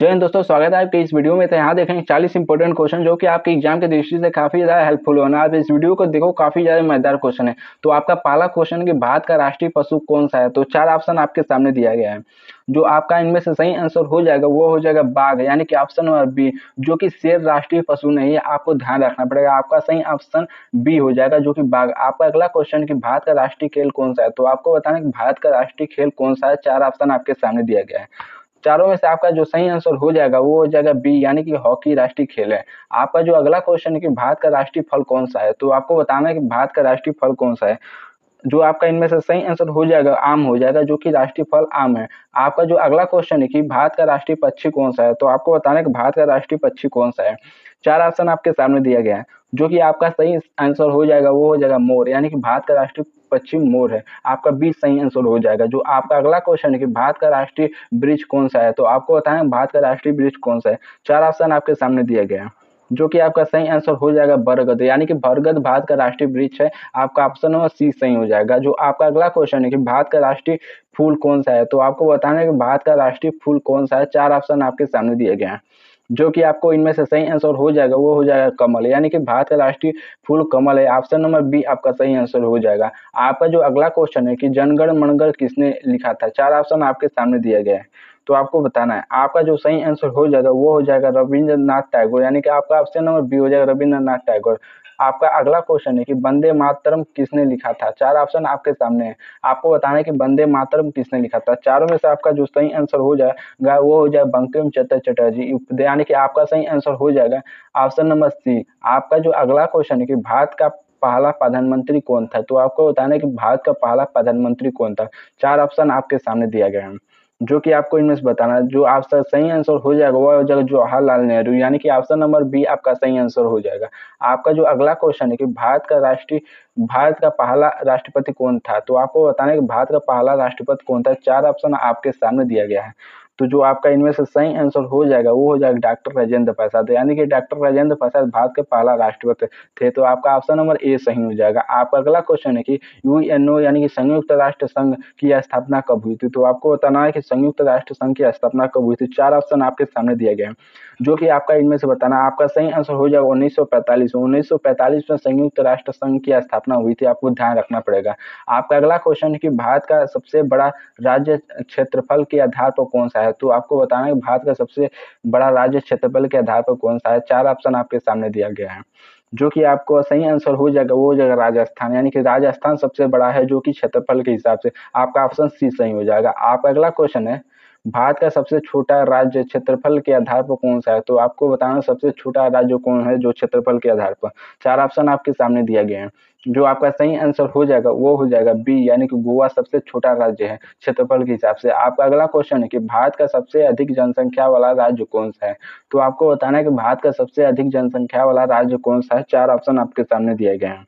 जय हिंद दोस्तों, स्वागत है आपके इस वीडियो में। तो यहाँ देखेंगे 40 इंपॉर्टेंट क्वेश्चन जो कि आपके एग्जाम की दृष्टि से काफी ज्यादा हेल्पफुल होना। आप इस वीडियो को देखो, काफी ज्यादा मजेदार क्वेश्चन है। तो आपका पहला क्वेश्चन कि भारत का राष्ट्रीय पशु कौन सा है। तो 4 ऑप्शन आपके सामने दिया गया है। जो आपका इनमें से सही आंसर हो जाएगा वो हो जाएगा बाघ, यानी कि ऑप्शन नंबर बी, जो कि शेर राष्ट्रीय पशु नहीं है। आपको ध्यान रखना पड़ेगा, आपका सही ऑप्शन बी हो जाएगा, जो कि बाघ। आपका अगला क्वेश्चन कि भारत का राष्ट्रीय खेल कौन सा है। तो आपको बताना कि भारत का राष्ट्रीय खेल कौन सा है। 4 ऑप्शन आपके सामने दिया गया है। चारों में से आपका जो सही आंसर हो जाएगा वो हो जाएगा बी, यानी कि हॉकी राष्ट्रीय खेल है। आपका जो अगला क्वेश्चन है कि भारत का राष्ट्रीय फल कौन सा है। तो आपको बताना है कि भारत का राष्ट्रीय फल कौन सा है। जो आपका इनमें से सही आंसर हो जाएगा आम हो जाएगा, जो कि राष्ट्रीय फल आम है। आपका जो अगला क्वेश्चन है कि भारत का राष्ट्रीय पक्षी कौन सा है। तो आपको बताना है कि भारत का राष्ट्रीय पक्षी कौन सा है। 4 ऑप्शन आपके सामने दिया गया है। जो कि आपका सही आंसर हो जाएगा वो हो जाएगा मोर, यानी कि भारत का राष्ट्रीय पक्षी मोर है। आपका बी सही आंसर हो जाएगा। जो आपका अगला क्वेश्चन है कि भारत का राष्ट्रीय वृक्ष कौन सा है। तो आपको बताना है भारत का राष्ट्रीय वृक्ष कौन सा है। 4 ऑप्शन आपके सामने दिया गया है। जो कि आपका सही आंसर हो जाएगा बरगद, यानी कि बरगद भारत का राष्ट्रीय वृक्ष है। आपका ऑप्शन नंबर सी सही हो जाएगा। जो आपका अगला क्वेश्चन है कि भारत का राष्ट्रीय फूल कौन सा है। तो आपको बताना है कि भारत का राष्ट्रीय फूल कौन सा है। 4 ऑप्शन आपके सामने दिए गए हैं। जो कि आपको इनमें से सही आंसर हो जाएगा वो हो जाएगा कमल, यानी कि भारत का राष्ट्रीय फूल कमल है। ऑप्शन नंबर बी आपका सही आंसर हो जाएगा। आपका जो अगला क्वेश्चन है कि जनगण मनगढ़ किसने लिखा था। 4 ऑप्शन आपके सामने दिया गया है। तो आपको बताना है, आपका जो सही आंसर हो जाएगा वो हो जाएगा रविंद्रनाथ टैगोर, यानी कि आपका ऑप्शन नंबर बी हो जाएगा रविंद्रनाथ टैगोर। आपका अगला क्वेश्चन है कि वंदे मातरम किसने लिखा था। 4 ऑप्शन आपके सामने है। आपको बताना है कि वंदे मातरम किसने लिखा था। चारों में से आपका जो सही आंसर हो जाएगा वो हो जाएगा बंकिम चंद्र चटर्जी, यानी कि आपका सही आंसर हो जाएगा ऑप्शन नंबर सी। आपका जो अगला क्वेश्चन है कि भारत का पहला प्रधानमंत्री कौन था। तो आपको बताना है कि भारत का पहला प्रधानमंत्री कौन था। 4 ऑप्शन आपके सामने दिया गया है। जो कि आपको इनमें से बताना है। जो आपका सही आंसर हो जाएगा वो हो जाएगा जवाहरलाल नेहरू, यानी कि ऑप्शन नंबर बी आपका सही आंसर हो जाएगा। आपका जो अगला क्वेश्चन है कि भारत का पहला राष्ट्रपति कौन था। तो आपको बताना है कि भारत का पहला राष्ट्रपति कौन था। 4 ऑप्शन आपके सामने दिया गया है। तो जो आपका इनमें से सही आंसर हो जाएगा वो हो जाएगा डॉक्टर राजेंद्र प्रसाद, यानी कि डॉक्टर राजेंद्र प्रसाद भारत के पहला राष्ट्रपति थे। तो आपका ऑप्शन नंबर ए सही हो जाएगा। आपका अगला क्वेश्चन है कि यूएनओ, यानी कि संयुक्त राष्ट्र संघ की स्थापना कब हुई थी। तो आपको बताना है कि संयुक्त राष्ट्र संघ की स्थापना कब हुई थी। 4 ऑप्शन आपके सामने दिए गए हैं। जो कि आपका इनमें से बताना, आपका सही आंसर हो जाएगा 1945। 1945 में संयुक्त राष्ट्र संघ की स्थापना हुई थी। आपको ध्यान रखना पड़ेगा। आपका अगला क्वेश्चन है कि भारत का सबसे बड़ा राज्य क्षेत्रफल के आधार पर कौन सा है। तो आपको बताना है भारत का सबसे बड़ा राज्य क्षेत्रफल के आधार पर कौन सा है। 4 ऑप्शन आपके सामने दिया गया है। जो कि आपको सही आंसर हो जाएगा वो हो जाएगा राजस्थान, यानी कि राजस्थान सबसे बड़ा है, जो कि क्षेत्रफल के हिसाब से। आपका ऑप्शन सी सही हो जाएगा। आपका अगला क्वेश्चन है भारत का सबसे छोटा राज्य क्षेत्रफल के आधार पर कौन सा है। तो आपको बताना सबसे छोटा राज्य कौन है जो क्षेत्रफल के आधार पर। 4 ऑप्शन आपके सामने दिया गया है। जो आपका सही आंसर हो जाएगा वो हो जाएगा बी, यानी कि गोवा सबसे छोटा राज्य है क्षेत्रफल के हिसाब से। आपका अगला क्वेश्चन है कि भारत का सबसे अधिक जनसंख्या वाला राज्य कौन सा है। तो आपको बताना है कि भारत का सबसे अधिक जनसंख्या वाला राज्य कौन सा है। 4 ऑप्शन आपके सामने दिए गए हैं।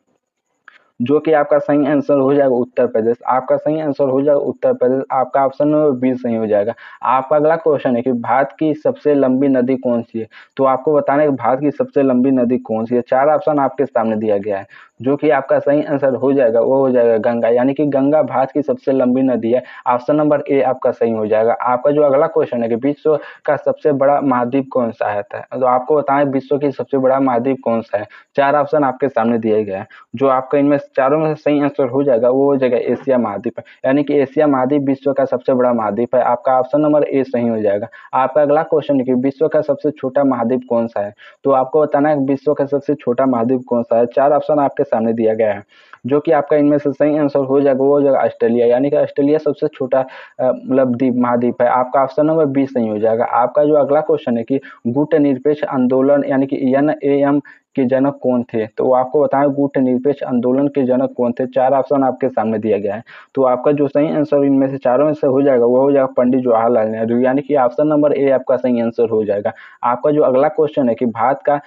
जो कि आपका सही आंसर हो जाएगा उत्तर प्रदेश। आपका सही आंसर हो जाएगा उत्तर प्रदेश। आपका ऑप्शन नंबर बी सही हो जाएगा। आपका अगला क्वेश्चन है कि भारत की सबसे लंबी नदी कौन सी है। तो आपको बताना है कि भारत की सबसे लंबी नदी कौन सी है। 4 ऑप्शन आपके सामने दिया गया है। जो कि आपका सही आंसर हो जाएगा वो हो जाएगा गंगा, यानी कि गंगा भारत की सबसे लंबी नदी है। ऑप्शन नंबर ए आपका सही हो जाएगा। आपका जो अगला क्वेश्चन है कि विश्व का सबसे बड़ा महाद्वीप कौन सा है। तो आपको बताएं विश्व की सबसे बड़ा महाद्वीप कौन सा है। 4 ऑप्शन आपके सामने दिए गए हैं। जो आपका इनमें चारों में से सही आंसर हो जाएगा वो हो जाएगा एशिया महाद्वीप है, यानी कि एशिया महाद्वीप विश्व का सबसे बड़ा महाद्वीप है। आपका ऑप्शन नंबर ए सही हो जाएगा। आपका अगला क्वेश्चन है कि विश्व का सबसे छोटा महाद्वीप कौन सा है। तो आपको बताना है विश्व का सबसे छोटा महाद्वीप कौन सा है। 4 ऑप्शन आपके सामने दिया गया है। जो कि आपका इनमें से सही आंसर हो जाएगा वो हो जाएगा ऑस्ट्रेलिया, यानी कि ऑस्ट्रेलिया सबसे छोटा मतलब द्वीप महाद्वीप है। आपका ऑप्शन नंबर बी सही हो जाएगा। आपका जो अगला क्वेश्चन है कि गुटनिरपेक्ष आंदोलन, यानी कि एनएएम के जनक कौन थे। तो आपको बताएं गुटनिरपेक्ष आंदोलन के जनक कौन थे। 4 ऑप्शन आपके सामने दिया गया है। तो आपका जो सही आंसर इनमें से चारों में से हो जाएगा वो हो जाएगा पंडित जवाहरलाल नेहरू, यानी कि ऑप्शन नंबर ए आपका सही आंसर हो जाएगा। आपका जो अगला क्वेश्चन है कि भारत का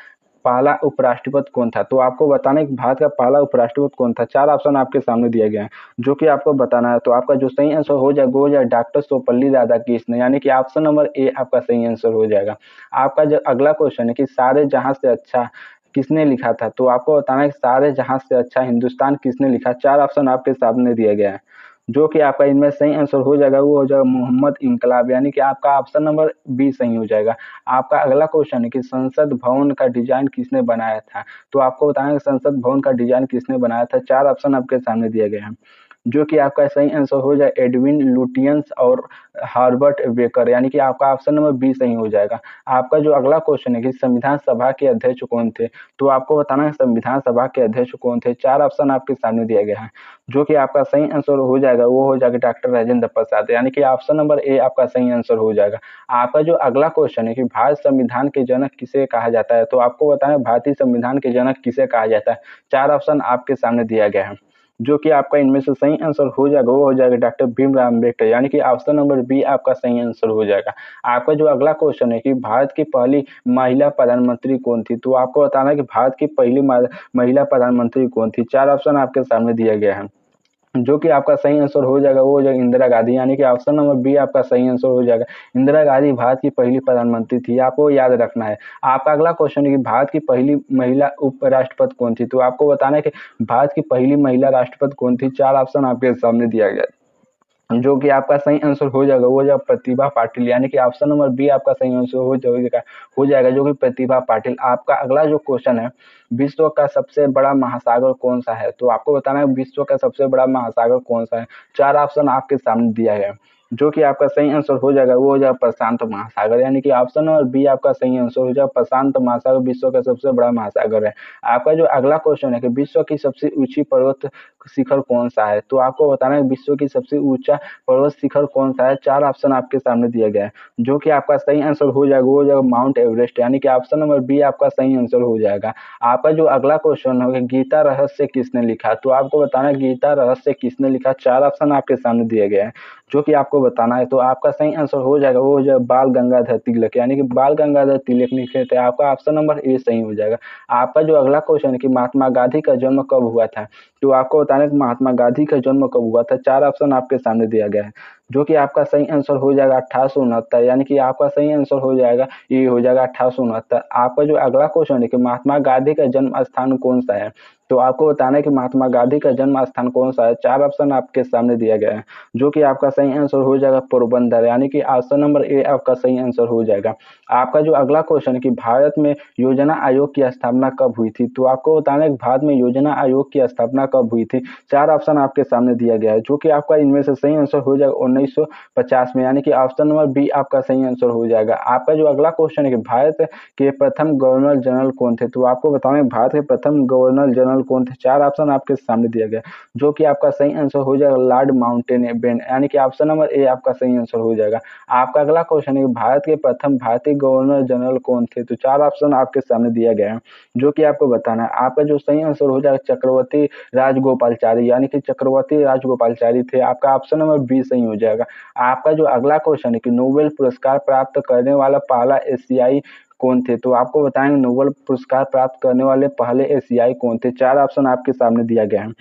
पहला उपराष्ट्रपति कौन था। तो आपको बताना है कि भारत का पहला उपराष्ट्रपति कौन था। 4 ऑप्शन आपके सामने दिया गया है। जो कि आपको बताना है। तो आपका जो सही आंसर हो जाएगा वो हो जाएगा डॉक्टर सर्वपल्ली राधाकृष्णन, यानी कि ऑप्शन नंबर ए आपका सही आंसर हो जाएगा। आपका जो अगला क्वेश्चन है कि सारे जहां से अच्छा किसने लिखा था। तो आपको बताना है कि सारे जहां से अच्छा हिंदुस्तान किसने लिखा। 4 ऑप्शन आपके सामने दिया गया है। जो कि आपका इनमें सही आंसर हो जाएगा वो हो जाएगा मोहम्मद इनकलाब, यानी कि आपका ऑप्शन नंबर बी सही हो जाएगा। आपका अगला क्वेश्चन है कि संसद भवन का डिजाइन किसने बनाया था? तो आपको बताना है कि संसद भवन का डिजाइन किसने बनाया था। 4 ऑप्शन आपके सामने दिए गए हैं, जो कि आपका सही आंसर हो जाए एडविन लुटियंस और हॉवर्ड बेकर, यानी कि आपका ऑप्शन नंबर बी सही हो जाएगा। आपका जो अगला क्वेश्चन है कि संविधान सभा के अध्यक्ष कौन थे? तो आपको बताना है संविधान सभा के अध्यक्ष कौन थे। 4 ऑप्शन आपके सामने दिए गए हैं, जो कि आपका सही आंसर हो जाएगा वो हो जाएगा डॉक्टर राजेंद्र प्रसाद, यानी कि ऑप्शन नंबर ए आपका सही आंसर हो जाएगा। आपका जो अगला क्वेश्चन है कि भारत संविधान के जनक किसे कहा जाता है? तो आपको बताना है भारतीय संविधान के जनक किसे कहा जाता है। 4 ऑप्शन आपके सामने दिया गया है, जो कि आपका इनमें से सही आंसर हो जाएगा वो हो जाएगा डॉक्टर भीमराव अम्बेडकर, यानी कि ऑप्शन नंबर बी आपका सही आंसर हो जाएगा। आपका जो अगला क्वेश्चन है कि भारत की पहली महिला प्रधानमंत्री कौन थी? तो आपको बताना है कि भारत की पहली महिला प्रधानमंत्री कौन थी। 4 ऑप्शन आपके सामने दिया गया है, जो कि आपका सही आंसर हो जाएगा वो हो जाएगा इंदिरा गांधी, यानी कि ऑप्शन नंबर बी आपका सही आंसर हो जाएगा। इंदिरा गांधी भारत की पहली प्रधानमंत्री थी, आपको याद रखना है। आपका अगला क्वेश्चन है कि भारत की पहली महिला उपराष्ट्रपति कौन थी? तो आपको बताना है कि भारत की पहली महिला राष्ट्रपति कौन थी। 4 ऑप्शन आपके सामने दिया गया है, जो कि आपका सही आंसर हो जाएगा वो जाएगा प्रतिभा पाटिल, यानी कि ऑप्शन नंबर बी आपका सही आंसर हो जाएगा, जो कि प्रतिभा पाटिल। आपका अगला जो क्वेश्चन है विश्व का सबसे बड़ा महासागर कौन सा है? तो आपको बताना है विश्व का सबसे बड़ा महासागर कौन सा है। 4 ऑप्शन आपके सामने दिया गया है, जो कि आपका सही आंसर हो जाएगा वो हो जाएगा प्रशांत महासागर, यानी कि ऑप्शन नंबर बी आपका सही आंसर हो जाएगा प्रशांत महासागर विश्व का सबसे बड़ा महासागर है। आपका जो अगला क्वेश्चन है कि विश्व की सबसे ऊंची पर्वत शिखर कौन सा है? तो आपको बताना है विश्व की सबसे ऊंचा पर्वत शिखर कौन सा है। 4 ऑप्शन आपके सामने दिया गया है, जो कि आपका सही आंसर हो जाएगा वो हो जाएगा माउंट एवरेस्ट, यानी कि ऑप्शन नंबर बी आपका सही आंसर हो जाएगा। आपका जो अगला क्वेश्चन होगा गीता रहस्य किसने लिखा? तो आपको बताना है गीता रहस्य किसने लिखा। 4 ऑप्शन आपके सामने दिए गए हैं, जो कि आपको बताना है। तो आपका सही आंसर हो जाएगा वो हो जाएगा बाल गंगाधर तिलक, यानी कि बाल गंगाधर तिलक लिखे थे। आपका ऑप्शन नंबर ए सही हो जाएगा। आपका जो अगला क्वेश्चन है कि महात्मा गांधी का जन्म कब हुआ था? तो आपको बताना है कि महात्मा गांधी का जन्म कब हुआ था। 4 ऑप्शन आपके सामने दिया गया है, जो कि आपका सही आंसर हो जाएगा 1869, यानी कि आपका सही आंसर हो जाएगा ये हो जाएगा 1869। आपका जो अगला क्वेश्चन है कि महात्मा गांधी का जन्म स्थान कौन सा है? तो आपको बताना है कि महात्मा गांधी का जन्म स्थान कौन सा है। 4 ऑप्शन आपके सामने दिया गया है, जो कि आपका सही आंसर हो जाएगा पोरबंदर, यानी कि ऑप्शन नंबर ए आपका सही आंसर हो जाएगा। आपका जो अगला क्वेश्चन है कि भारत में योजना आयोग की स्थापना कब हुई थी? तो आपको बताना है कि भारत में योजना आयोग की स्थापना कब हुई थी। 4 ऑप्शन आपके सामने दिया गया है, जो कि आपका इनमें से सही आंसर हो जाएगा 1950 में, यानी कि ऑप्शन नंबर बी आपका सही आंसर हो जाएगा। आपका जो अगला क्वेश्चन है कि भारत के प्रथम गवर्नर जनरल कौन थे? तो आपको बताना है भारत के प्रथम गवर्नर जनरल कौन थे। 4 ऑप्शन आपके सामने दिया गया, जो कि आपका सही आंसर हो जाएगा लॉर्ड माउंटेबेटन, यानी कि ऑप्शन नंबर ए आपका सही आंसर हो जाएगा। आपका अगला क्वेश्चन है कि भारत के प्रथम भारतीय गवर्नर जनरल कौन थे? तो 4 ऑप्शन आपके सामने दिया गया है, जो कि आपको बताना है। आपका जो सही आंसर हो जाएगा चक्रवर्ती राजगोपालचारी, यानी कि चक्रवर्ती राजगोपालचारी थे। आपका ऑप्शन नंबर बी सही हो जाएगा। आपका जो अगला क्वेश्चन है कि नोबेल पुरस्कार प्राप्त करने वाला पहला एशियाई कौन थे? तो आपको बताएंगे नोबेल पुरस्कार प्राप्त करने वाले पहले एशियाई कौन थे। 4 ऑप्शन आपके सामने दिया गया है,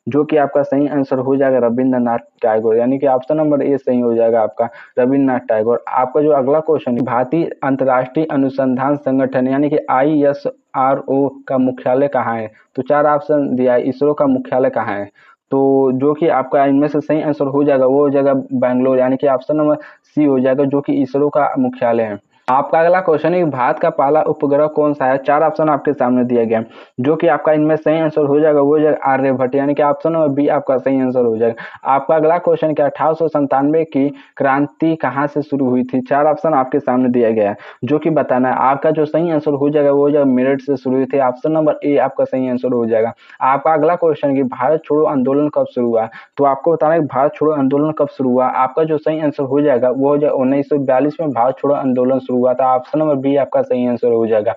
जो कि आपका सही आंसर हो जाएगा रविंद्रनाथ टैगोर, यानी कि ऑप्शन नंबर ए सही हो जाएगा आपका रविंद्रनाथ टैगोर। आपका जो अगला क्वेश्चन है भारतीय अंतर्राष्ट्रीय अनुसंधान संगठन यानी कि ISRO का मुख्यालय कहाँ है? तो 4 ऑप्शन दिया है इसरो का मुख्यालय कहाँ है। तो जो कि आपका इनमें से सही आंसर हो जाएगा वो हो जाएगा बैंगलोर, यानी कि ऑप्शन नंबर सी हो जाएगा, जो कि इसरो का मुख्यालय है। आपका अगला क्वेश्चन है कि भारत का पहला उपग्रह कौन सा है। 4 ऑप्शन आपके सामने दिया गया, जो कि आपका इनमें सही आंसर हो जाएगा वो हो जाएगा आर्यभट्ट, यानी कि ऑप्शन नंबर बी आपका सही आंसर हो जाएगा। आपका अगला क्वेश्चन क्या 1897 की क्रांति कहाँ से शुरू हुई थी। 4 ऑप्शन आपके सामने दिया गया है, जो कि बताना है। आपका जो सही आंसर हो जाएगा वो हो जाएगा मेरठ से शुरू हुई थी। ऑप्शन नंबर ए आपका सही आंसर हो जाएगा। आपका अगला क्वेश्चन कि भारत छोड़ो आंदोलन कब शुरू हुआ। तो आपको बताना है भारत छोड़ो आंदोलन कब शुरू हुआ। आपका जो सही आंसर हो जाएगा वो हो जाएगा 1942 में भारत छोड़ो आंदोलन शुरू हुआ था। ऑप्शन नंबर बी आपका सही आंसर हो जाएगा।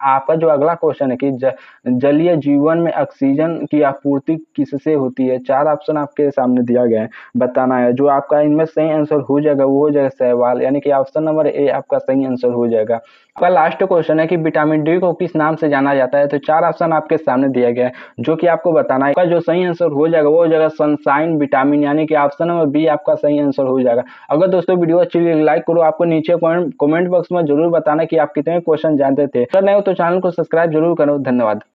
आपका जो अगला क्वेश्चन है कि जलीय जीवन में ऑक्सीजन की आपूर्ति किससे होती है। 4 ऑप्शन आपके सामने दिया गया है, बताना है। जो आपका इनमें सही आंसर हो जाएगा वो हो जाएगा शैवाल, यानी कि ऑप्शन नंबर ए आपका सही आंसर हो जाएगा। आपका लास्ट क्वेश्चन है कि विटामिन डी को किस नाम से जाना जाता है। तो 4 ऑप्शन आपके सामने दिया गया है, जो कि आपको बताना है। आपका जो सही आंसर हो जाएगा वो हो जाएगा सनशाइन विटामिन, यानी कि ऑप्शन नंबर बी आपका सही आंसर हो जाएगा। अगर दोस्तों वीडियो अच्छी लगी लाइक करो। आपको नीचे कमेंट बॉक्स में जरूर बताना कि आप कितने क्वेश्चन जानते थे। अगर नहीं हो तो चैनल को सब्सक्राइब जरूर करो। धन्यवाद।